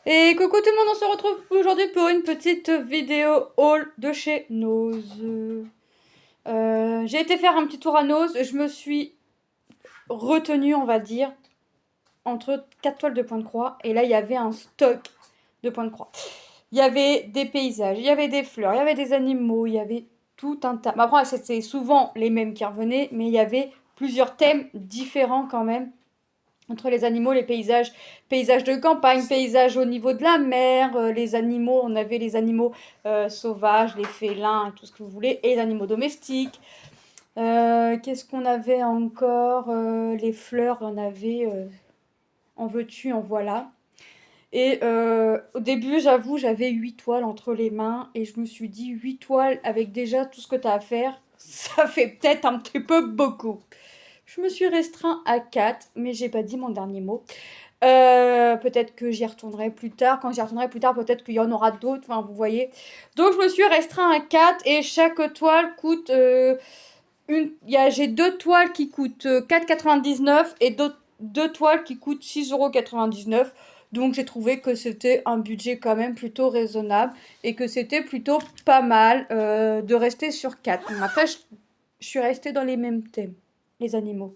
Et coucou tout le monde, on se retrouve aujourd'hui pour une petite vidéo haul de chez Nose. J'ai été faire un petit tour à Nose, je me suis retenue, on va dire, entre 4 toiles de point de croix. Et là, il y avait un stock de point de croix. Il y avait des paysages, il y avait des fleurs, il y avait des animaux, il y avait tout un tas. Après, c'était souvent les mêmes qui revenaient, mais il y avait plusieurs thèmes différents quand même. Entre les animaux, les paysages, paysages de campagne, paysages au niveau de la mer, les animaux, on avait les animaux sauvages, les félins, tout ce que vous voulez, et les animaux domestiques. Qu'est-ce qu'on avait encore? Les fleurs, on avait en veux-tu, en voilà. Et au début, j'avoue, j'avais 8 toiles entre les mains, et je me suis dit, 8 toiles avec déjà tout ce que tu as à faire, ça fait peut-être un petit peu beaucoup. Je me suis restreint à 4, mais j'ai pas dit mon dernier mot. Peut-être que j'y retournerai plus tard. Quand j'y retournerai plus tard, peut-être qu'il y en aura d'autres. Enfin, vous voyez. Donc, je me suis restreint à 4 et chaque toile coûte j'ai 2 toiles qui coûtent 4,99 et deux toiles qui coûtent 6,99 €. Donc, j'ai trouvé que c'était un budget quand même plutôt raisonnable et que c'était plutôt pas mal de rester sur 4. Après, je suis restée dans les mêmes thèmes, les animaux.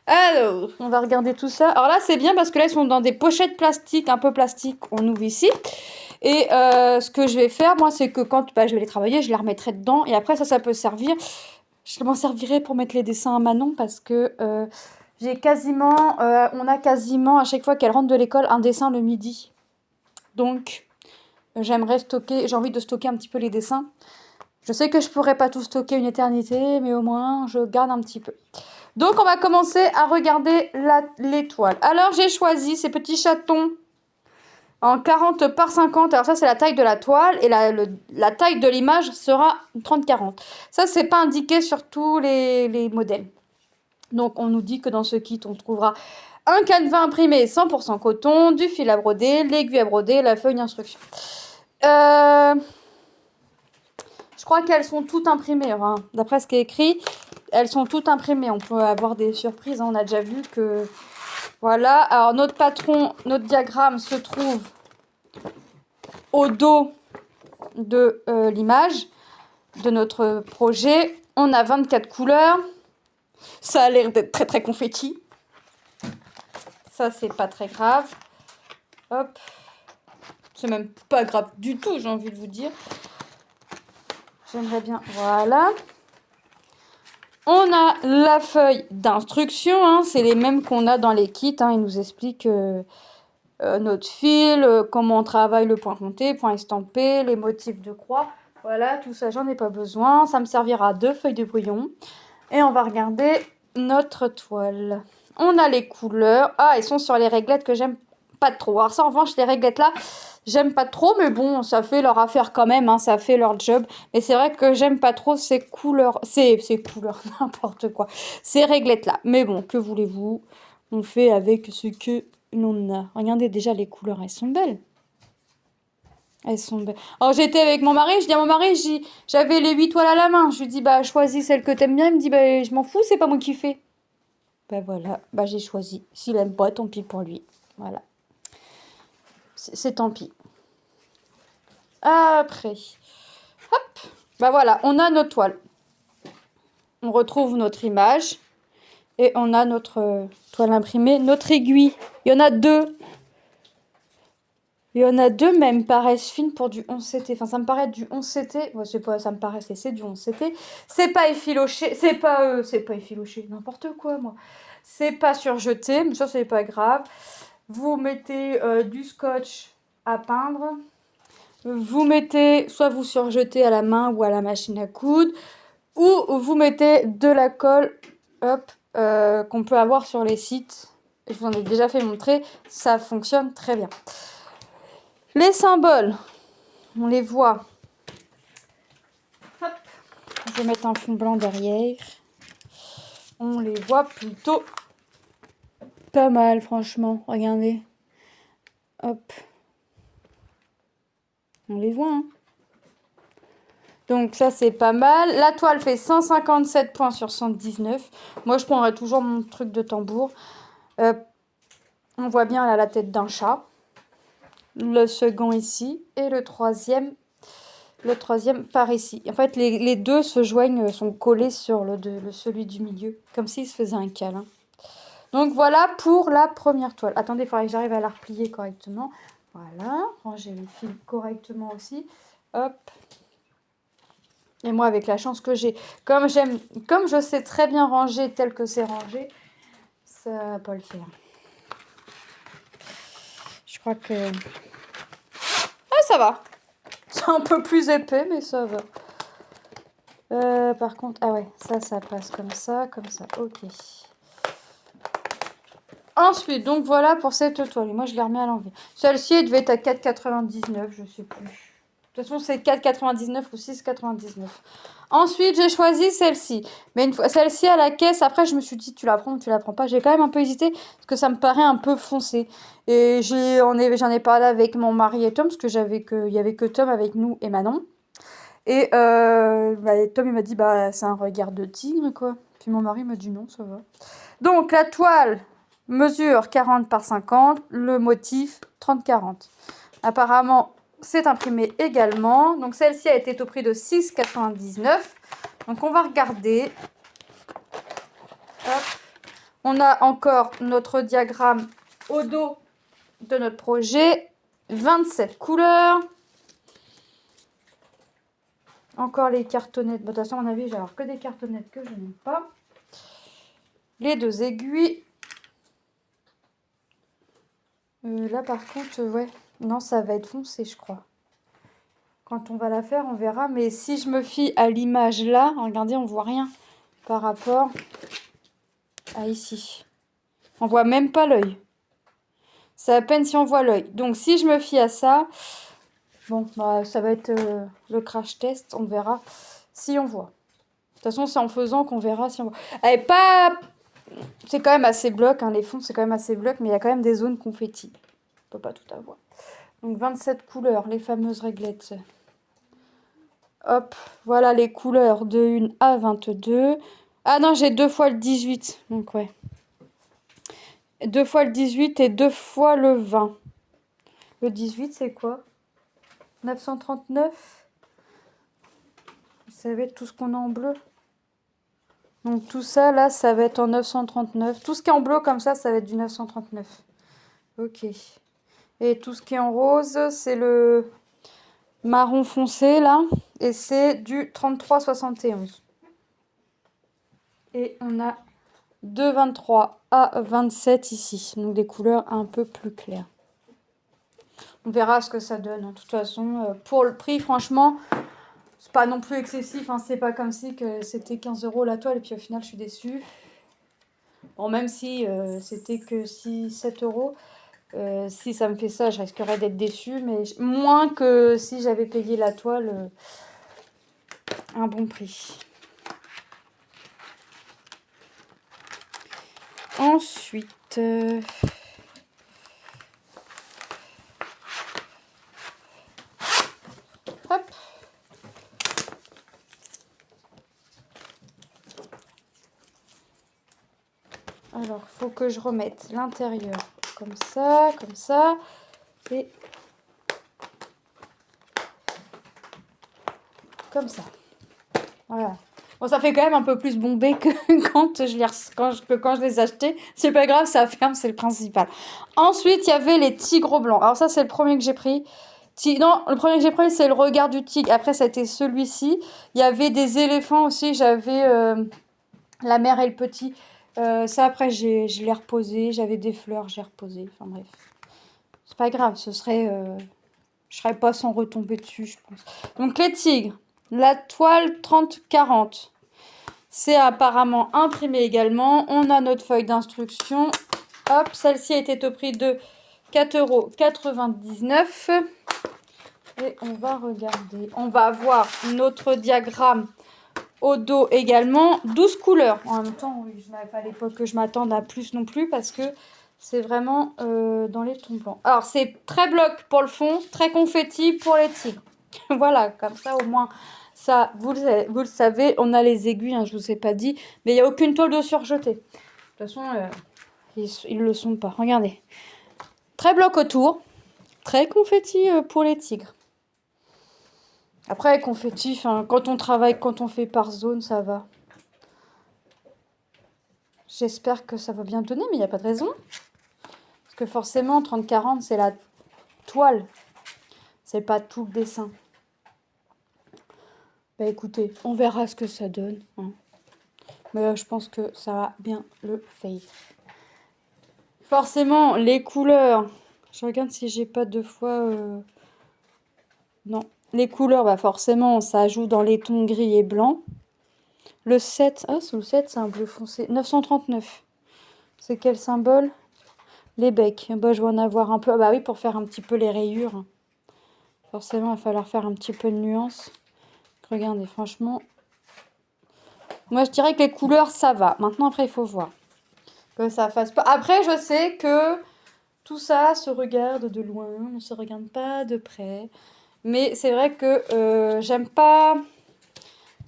Alors, on va regarder tout ça. Alors là, c'est bien parce que là, ils sont dans des pochettes plastiques, un peu plastiques. On ouvre ici. Et ce que je vais faire, moi, c'est que quand je vais les travailler, je les remettrai dedans. Et après, ça peut servir. Je m'en servirai pour mettre les dessins à Manon parce que on a quasiment, à chaque fois qu'elle rentre de l'école, un dessin le midi. Donc, j'aimerais stocker, j'ai envie de stocker un petit peu les dessins. Je sais que je pourrais pas tout stocker une éternité, mais au moins, je garde un petit peu. Donc, on va commencer à regarder l'étoile. Alors, j'ai choisi ces petits chatons en 40 par 50. Alors, ça, c'est la taille de la toile. Et la taille de l'image sera 30-40. Ça, c'est pas indiqué sur tous les modèles. Donc, on nous dit que dans ce kit, on trouvera un canevas imprimé 100% coton, du fil à broder, l'aiguille à broder, la feuille d'instruction. Je crois qu'elles sont toutes imprimées. Hein. D'après ce qui est écrit, elles sont toutes imprimées. On peut avoir des surprises. Hein. On a déjà vu que... Voilà. Alors, notre patron, notre diagramme se trouve au dos de l'image de notre projet. On a 24 couleurs. Ça a l'air d'être très, très confetti. Ça, c'est pas très grave. Hop. C'est même pas grave du tout, j'ai envie de vous dire. J'aimerais bien... Voilà. On a la feuille d'instruction, hein, c'est les mêmes qu'on a dans les kits. Hein, ils nous expliquent notre fil, comment on travaille le point compté, point estampé, les motifs de croix. Voilà, tout ça, j'en ai pas besoin. Ça me servira à 2 feuilles de brouillon. Et on va regarder notre toile. On a les couleurs. Ah, elles sont sur les réglettes que j'aime pas trop. Alors ça, en revanche, les réglettes là, j'aime pas trop, mais bon, ça fait leur affaire quand même, hein, ça fait leur job. Mais c'est vrai que j'aime pas trop ces couleurs, ces couleurs, n'importe quoi, ces réglettes là. Mais bon, que voulez-vous, on fait avec ce que l'on a. Regardez déjà les couleurs, elles sont belles. Elles sont belles. Alors j'étais avec mon mari, je dis à mon mari, j'avais les 8 toiles à la main. Je lui dis, bah choisis celle que t'aimes bien. Il me dit, bah je m'en fous, c'est pas moi qui fais. Ben voilà, bah j'ai choisi. S'il aime pas, tant pis pour lui. Voilà. C'est tant pis. Après, hop, bah voilà, on a notre toile. On retrouve notre image. Et on a notre toile imprimée, notre aiguille. Il y en a 2. Il y en a 2 même, paraissent fines pour du 11CT. Enfin, ça me paraît du 11CT. Ouais, c'est pas, ça me paraît, c'est du 11CT. C'est pas effiloché. C'est pas effiloché. N'importe quoi, moi. C'est pas surjeté, mais ça, c'est pas grave. Vous mettez du scotch à peindre. Vous mettez, soit vous surjetez à la main ou à la machine à coudre, ou vous mettez de la colle, hop, qu'on peut avoir sur les sites. Je vous en ai déjà fait montrer, ça fonctionne très bien. Les symboles, on les voit. Hop, je vais mettre un fond blanc derrière. On les voit plutôt pas mal, franchement. Regardez. Hop. On les voit, hein. Donc ça, c'est pas mal. La toile fait 157 points sur 119. Moi, je prendrais toujours mon truc de tambour. On voit bien là la tête d'un chat. le second ici et le troisième par ici. En fait, les deux se joignent, sont collés sur celui du milieu, comme s'ils se faisaient un câlin. Donc voilà pour la première toile. Attendez, il faudrait que j'arrive à la replier correctement. Voilà, ranger les fils correctement aussi. Hop. Et moi, avec la chance que j'ai, comme je sais très bien ranger tel que c'est rangé, ça va pas le faire. Je crois que... Ah, ça va. C'est un peu plus épais, mais ça va. Par contre, ah ouais, ça passe comme ça, ok. Ensuite, donc voilà pour cette toile. Et moi, je l'ai remis à l'envers. Celle-ci, elle devait être à 4,99, je sais plus. De toute façon, c'est 4,99 ou 6,99. Ensuite, j'ai choisi celle-ci. Mais une fois, celle-ci à la caisse, après, je me suis dit, tu la prends ou tu la prends pas. J'ai quand même un peu hésité parce que ça me paraît un peu foncé. Et j'en ai parlé avec mon mari et Tom parce que il y avait que Tom avec nous et Manon. Et Tom, il m'a dit, bah, c'est un regard de tigre, quoi. Puis mon mari m'a dit non, ça va. Donc, la toile mesure 40 par 50, le motif 30-40. Apparemment, c'est imprimé également. Donc, celle-ci a été au prix de 6,99. Donc, on va regarder. Hop. On a encore notre diagramme au dos de notre projet. 27 couleurs. Encore les cartonnettes. De toute façon, à mon avis, j'ai alors que des cartonnettes que je n'aime pas. Les deux aiguilles. Là, par contre, ouais. Non, ça va être foncé, je crois. Quand on va la faire, on verra. Mais si je me fie à l'image là, regardez, on voit rien par rapport à ici. On voit même pas l'œil. C'est à peine si on voit l'œil. Donc, si je me fie à ça, bon, bah, ça va être le crash test. On verra si on voit. De toute façon, c'est en faisant qu'on verra si on voit. Elle est pas... C'est quand même assez bloc, hein, les fonds, c'est quand même assez bloc, mais il y a quand même des zones confetti. On peut pas tout avoir. Donc, 27 couleurs, les fameuses réglettes. Hop, voilà les couleurs de 1 à 22. Ah non, j'ai 2 fois le 18, donc ouais. 2 fois le 18 et 2 fois le 20. Le 18, c'est quoi? 939. Ça va être tout ce qu'on a en bleu. Donc tout ça, là, ça va être en 939. Tout ce qui est en bleu comme ça va être du 939. Ok. Et tout ce qui est en rose, c'est le marron foncé, là. Et c'est du 33,71. Et on a de 23 à 27 ici. Donc des couleurs un peu plus claires. On verra ce que ça donne. De toute façon, pour le prix, franchement, c'est pas non plus excessif. Hein. C'est pas comme si que c'était 15 € la toile. Et puis au final, je suis déçue. Bon, même si c'était que 7 €. Si ça me fait ça, je risquerais d'être déçue. Mais moins que si j'avais payé la toile un bon prix. Ensuite... hop. Alors, il faut que je remette l'intérieur comme ça, et comme ça. Voilà. Bon, ça fait quand même un peu plus bombé que quand je les achetais. C'est pas grave, ça ferme, c'est le principal. Ensuite, il y avait les tigres blancs. Alors ça, c'est le premier que j'ai pris. Non, le premier que j'ai pris, c'est le regard du tigre. Après, c'était celui-ci. Il y avait des éléphants aussi. J'avais la mère et le petit. Ça, après, je l'ai reposé. J'avais des fleurs, j'ai reposé. Enfin, bref. C'est pas grave, ce serait... je serais pas sans retomber dessus, je pense. Donc, les tigres. La toile 30-40. C'est apparemment imprimé également. On a notre feuille d'instruction. Hop, celle-ci était au prix de 4,99 €. Et on va regarder. On va avoir notre diagramme au dos également. 12 couleurs. En même temps, il ne fallait pas que je m'attende à plus non plus parce que c'est vraiment dans les tons blancs. Alors, c'est très bloc pour le fond, très confetti pour les tigres. Voilà, comme ça au moins... Ça, vous le savez, on a les aiguilles, hein, je ne vous ai pas dit, mais il n'y a aucune toile de surjetée. De toute façon, ils ne le sont pas. Regardez. Très bloc autour. Très confetti pour les tigres. Après, confetti, quand on travaille, quand on fait par zone, ça va. J'espère que ça va bien donner, mais il n'y a pas de raison. Parce que forcément, 30-40, c'est la toile. C'est pas tout le dessin. Bah écoutez, on verra ce que ça donne. Hein. Mais je pense que ça va bien le faire. Forcément, les couleurs. Je regarde si j'ai pas deux fois... Non. Les couleurs, bah forcément, ça joue dans les tons gris et blancs. Le 7, sous le 7, c'est un bleu foncé. 939. C'est quel symbole? Les becs. Bah, je vais en avoir un peu. Ah bah oui, pour faire un petit peu les rayures. Forcément, il va falloir faire un petit peu de nuance. Regardez, franchement. Moi, je dirais que les couleurs, ça va. Maintenant, après, il faut voir. Que ça fasse pas... Après, je sais que tout ça se regarde de loin, ne se regarde pas de près. Mais c'est vrai que j'aime pas...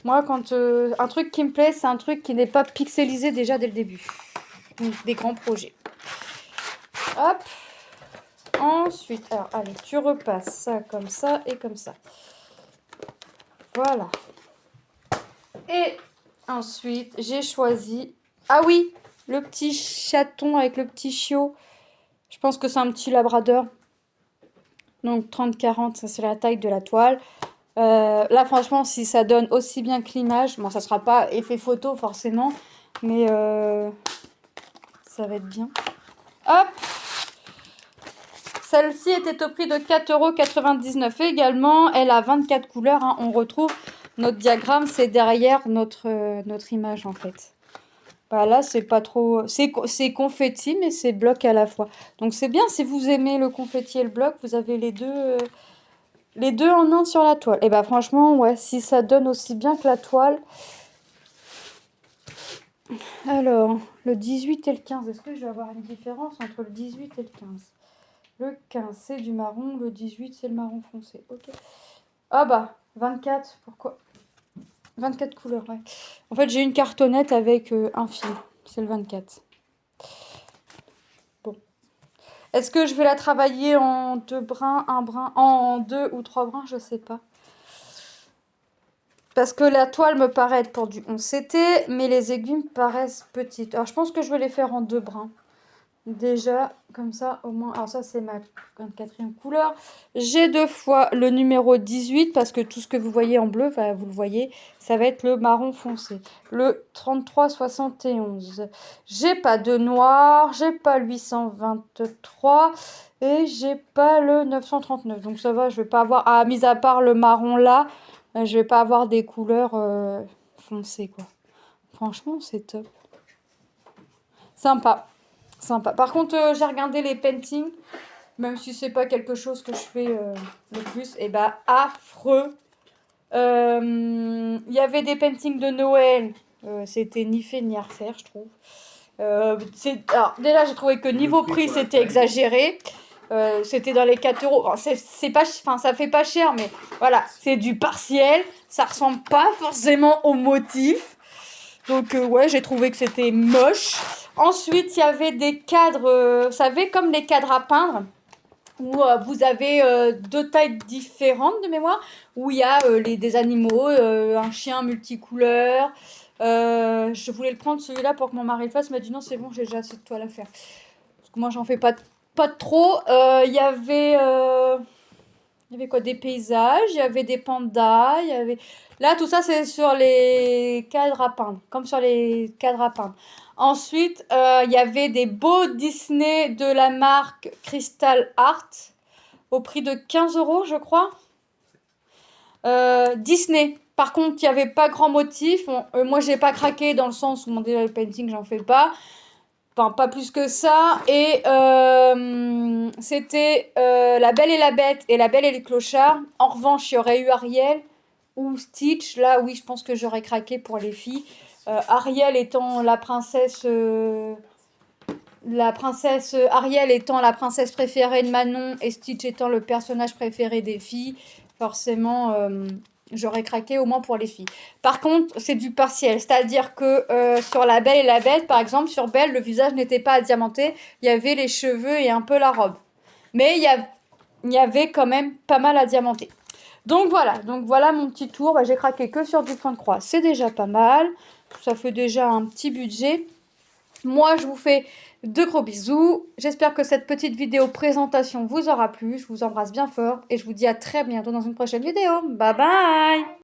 Moi, quand un truc qui me plaît, c'est un truc qui n'est pas pixelisé déjà dès le début. Donc, des grands projets. Hop. Ensuite, alors, allez, tu repasses ça comme ça et comme ça. Voilà. Et ensuite, j'ai choisi... Ah oui, le petit chaton avec le petit chiot. Je pense que c'est un petit labrador. Donc 30-40, ça c'est la taille de la toile. Là, franchement, si ça donne aussi bien que l'image, bon, ça sera pas effet photo forcément, mais ça va être bien. Hop! Celle-ci était au prix de 4,99 € également. Elle a 24 couleurs. Hein. On retrouve notre diagramme, c'est derrière notre image en fait. Bah là, c'est pas trop... C'est confetti, mais c'est bloc à la fois. Donc c'est bien, si vous aimez le confetti et le bloc, vous avez les deux en un sur la toile. Et bah franchement, ouais, si ça donne aussi bien que la toile... Alors, le 18 et le 15, est-ce que je vais avoir une différence entre le 18 et le 15? Le 15, c'est du marron, le 18, c'est le marron foncé. Ok. Ah bah, 24, pourquoi 24 couleurs, ouais. En fait, j'ai une cartonnette avec un fil. C'est le 24. Bon. Est-ce que je vais la travailler en 2 brins, un brin, en 2 ou 3 brins? Je sais pas. Parce que la toile me paraît être pour du 11CT, mais les aiguilles me paraissent petites. Alors, je pense que je vais les faire en 2 brins. Déjà, comme ça, au moins... Alors ça, c'est ma 24e couleur. J'ai 2 fois le numéro 18, parce que tout ce que vous voyez en bleu, enfin, vous le voyez, ça va être le marron foncé. Le 3371. J'ai pas de noir, j'ai pas le 823, et j'ai pas le 939. Donc ça va, je vais pas avoir... Ah, mis à part le marron là, je vais pas avoir des couleurs foncées, quoi. Franchement, c'est top. Sympa. Sympa. Par contre, j'ai regardé les paintings, même si c'est pas quelque chose que je fais le plus, et bah affreux. Il y avait des paintings de Noël, c'était ni fait ni à refaire, je trouve. Alors, déjà, j'ai trouvé que niveau prix, c'était exagéré. C'était dans les 4 euros. Alors, c'est pas, ça fait pas cher, mais voilà, c'est du partiel. Ça ressemble pas forcément au motif. Donc, ouais, j'ai trouvé que c'était moche. Ensuite, il y avait des cadres, vous savez, comme les cadres à peindre, où vous avez 2 tailles différentes de mémoire, où il y a des animaux, un chien multicouleur. Je voulais le prendre celui-là pour que mon mari le fasse, il m'a dit non, c'est bon, j'ai déjà assez de toile à faire. Parce que moi, j'en fais pas trop. Il y avait quoi? Des paysages, il y avait des pandas, il y avait... Là, tout ça, c'est sur les cadres à peindre, comme sur les cadres à peindre. Ensuite, il y avait des beaux Disney de la marque Crystal Art, au prix de 15 €, je crois. Disney. Par contre, il n'y avait pas grand motif. Bon, moi, j'ai pas craqué dans le sens où mon design painting, j'en fais pas. Enfin, pas plus que ça. Et c'était La Belle et la Bête et La Belle et les Clochards. En revanche, il y aurait eu Ariel ou Stitch. Là, oui, je pense que j'aurais craqué pour les filles. Ariel étant la princesse... Ariel étant la princesse préférée de Manon et Stitch étant le personnage préféré des filles. Forcément... j'aurais craqué au moins pour les filles. Par contre, c'est du partiel. C'est-à-dire que sur La Belle et la Bête, par exemple, sur Belle, le visage n'était pas diamanté. Il y avait les cheveux et un peu la robe. Mais il y a... il y avait quand même pas mal à diamanter. Donc voilà mon petit tour. Bah, j'ai craqué que sur du point de croix, c'est déjà pas mal. Ça fait déjà un petit budget. Moi, je vous fais de gros bisous. J'espère que cette petite vidéo présentation vous aura plu. Je vous embrasse bien fort et je vous dis à très bientôt dans une prochaine vidéo. Bye bye!